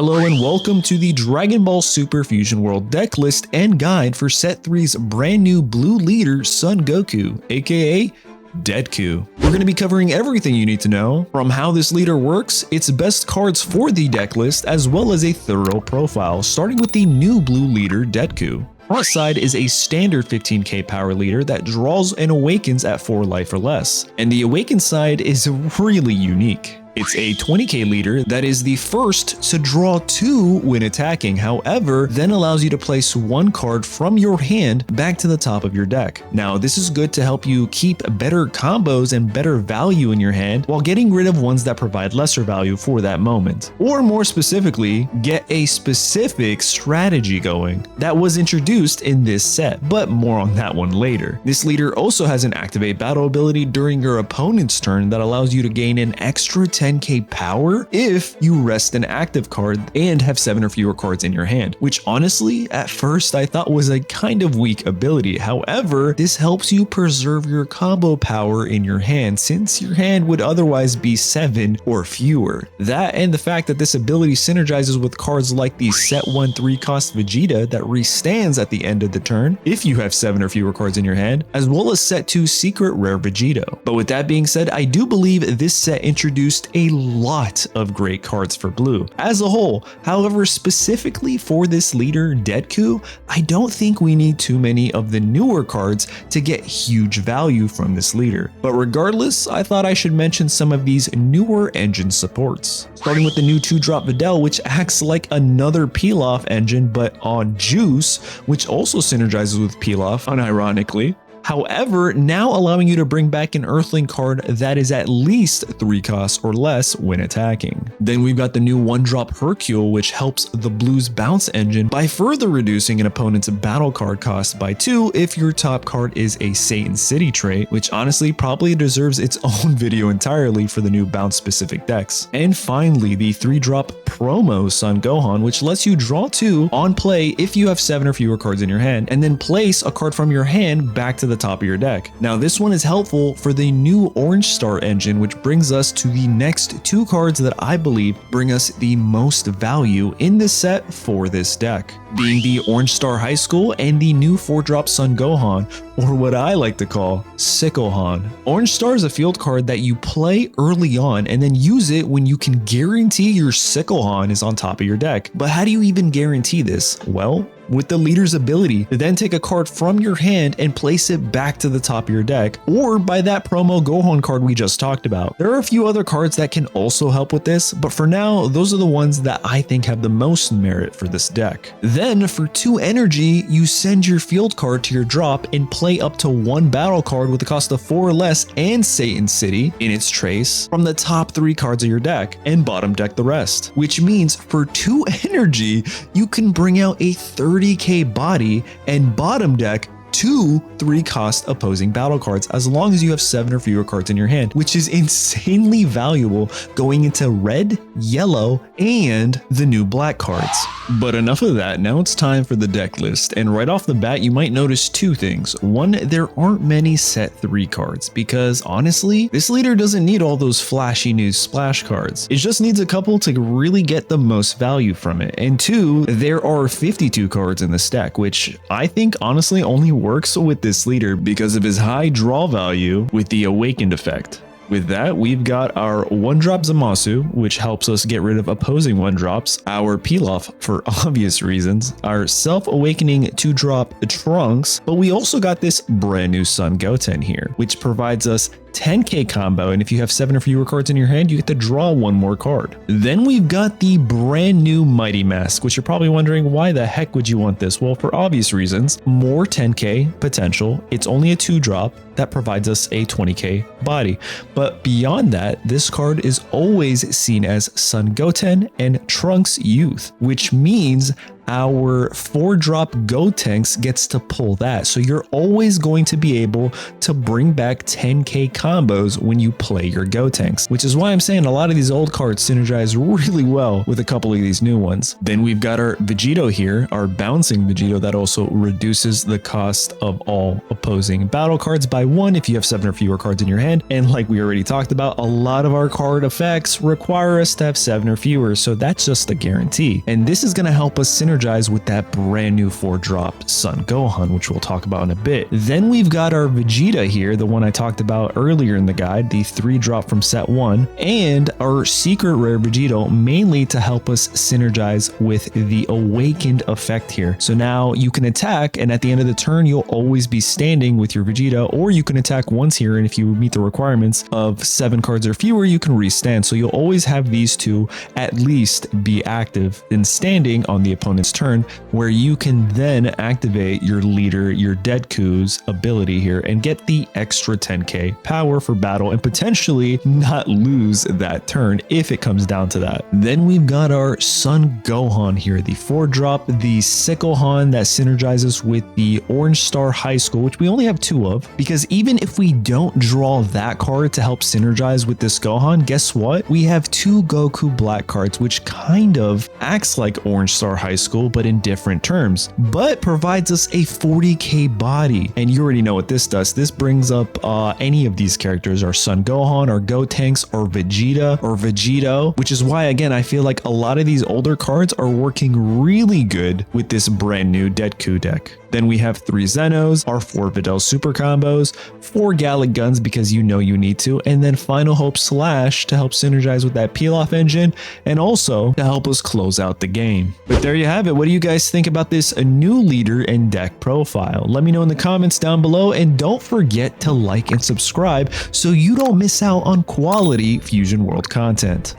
Hello and welcome to the Dragon Ball Super Fusion World deck list and guide for Set 3's brand new Blue Leader Son Goku, aka Deadku. We're going to be covering everything you need to know, from how this leader works, its best cards for the deck list, as well as a thorough profile, starting with the new Blue Leader Deadku. Front side is a standard 15k power leader that draws and awakens at 4 life or less, and the awakened side is really unique. It's a 20k leader that is the first to draw 2 when attacking, however, then allows you to place 1 card from your hand back to the top of your deck. Now, this is good to help you keep better combos and better value in your hand while getting rid of ones that provide lesser value for that moment. Or more specifically, get a specific strategy going that was introduced in this set, but more on that one later. This leader also has an activate battle ability during your opponent's turn that allows you to gain an extra 10k power if you rest an active card and have 7 or fewer cards in your hand, which honestly at first I thought was a kind of weak ability. However, this helps you preserve your combo power in your hand since your hand would otherwise be 7 or fewer. That and the fact that this ability synergizes with cards like the set 1 3-cost Vegeta that restands at the end of the turn if you have 7 or fewer cards in your hand, as well as set 2 secret rare Vegito. But with that being said, I do believe this set introduced a lot of great cards for blue as a whole. However, specifically for this leader Deadku, I don't think we need too many of the newer cards to get huge value from this leader. But regardless, I thought I should mention some of these newer engine supports. Starting with the new 2-drop Videl, which acts like another peel-off engine but on juice, which also synergizes with peel-off unironically. However, now allowing you to bring back an Earthling card that is at least 3 costs or less when attacking. Then we've got the new 1-drop Hercule, which helps the Blue's bounce engine by further reducing an opponent's battle card cost by 2 if your top card is a Satan City trait, which honestly probably deserves its own video entirely for the new bounce specific decks. And finally, the 3-drop Promo Son Gohan, which lets you draw 2 on play if you have 7 or fewer cards in your hand, and then place a card from your hand back to the top of your deck. Now, this one is helpful for the new Orange Star engine, which brings us to the next 2 cards that I believe bring us the most value in this set for this deck, being the Orange Star High School and the new 4-drop Son Gohan, or what I like to call Sickohan. Orange Star is a field card that you play early on and then use it when you can guarantee your Sickohan is on top of your deck. But how do you even guarantee this? Well, with the leader's ability to then take a card from your hand and place it back to the top of your deck, or by that promo Gohan card we just talked about. There are a few other cards that can also help with this, but for now, those are the ones that I think have the most merit for this deck. Then for 2 energy, you send your field card to your drop and play up to 1 battle card with a cost of 4 or less and Satan City in its trace from the top 3 cards of your deck and bottom deck the rest, which means for 2 energy, you can bring out a 30k body and bottom deck 2 3-cost opposing battle cards as long as you have 7 or fewer cards in your hand, which is insanely valuable going into red, yellow, and the new black cards. But enough of that, now it's time for the deck list, and right off the bat you might notice 2 things. 1, there aren't many set 3 cards because honestly, this leader doesn't need all those flashy new splash cards. It just needs a couple to really get the most value from it. And 2, there are 52 cards in this deck, which I think honestly only works with this leader because of his high draw value with the awakened effect. With that, we've got our 1-drop Zamasu, which helps us get rid of opposing 1-drops, our peel-off for obvious reasons, our self-awakening 2-drop Trunks, but we also got this brand new Son Goten here, which provides us 10k combo, and if you have 7 or fewer cards in your hand, you get to draw 1 more card. Then we've got the brand new Mighty Mask, which you're probably wondering, why the heck would you want this? Well, for obvious reasons. More 10k potential, it's only a 2-drop, that provides us a 20k body. But beyond that, this card is always seen as Son Goten and Trunks Youth, which means our 4-drop Gotenks gets to pull that. So you're always going to be able to bring back 10k combos when you play your Gotenks, which is why I'm saying a lot of these old cards synergize really well with a couple of these new ones. Then we've got our Vegito here, our bouncing Vegito that also reduces the cost of all opposing battle cards by 1 if you have 7 or fewer cards in your hand. And like we already talked about, a lot of our card effects require us to have 7 or fewer, so that's just a guarantee. And this is going to help us synergize with that brand new 4-drop Son Gohan, which we'll talk about in a bit. Then we've got our Vegeta here, the one I talked about earlier in the guide, the 3-drop from set 1, and our secret rare Vegito, mainly to help us synergize with the awakened effect here. So now you can attack, and at the end of the turn, you'll always be standing with your Vegeta, or you can attack once here, and if you meet the requirements of 7 cards or fewer, you can restand. So you'll always have these two at least be active and standing on the opponent's turn, where you can then activate your leader, your Deadku's ability here, and get the extra 10k power for battle and potentially not lose that turn if it comes down to that. Then we've got our Son Gohan here, the 4-drop, the Sickle Han that synergizes with the Orange Star High School, which we only have 2 of, because even if we don't draw that card to help synergize with this Gohan, guess what? We have 2 Goku Black cards, which kind of acts like Orange Star High School, but in different terms, but provides us a 40k body. And you already know what this does. This brings up any of these characters, our Son Gohan, our Gotenks, or Vegeta, or Vegito, which is why, again, I feel like a lot of these older cards are working really good with this brand new Deadku deck. Then we have 3 Zenos, our 4 Videl super combos, 4 Gallic guns because you know you need to, and then Final Hope Slash to help synergize with that peel-off engine and also to help us close out the game. But there you have it. What do you guys think about this new leader and deck profile? Let me know in the comments down below, and don't forget to like and subscribe so you don't miss out on quality Fusion World content.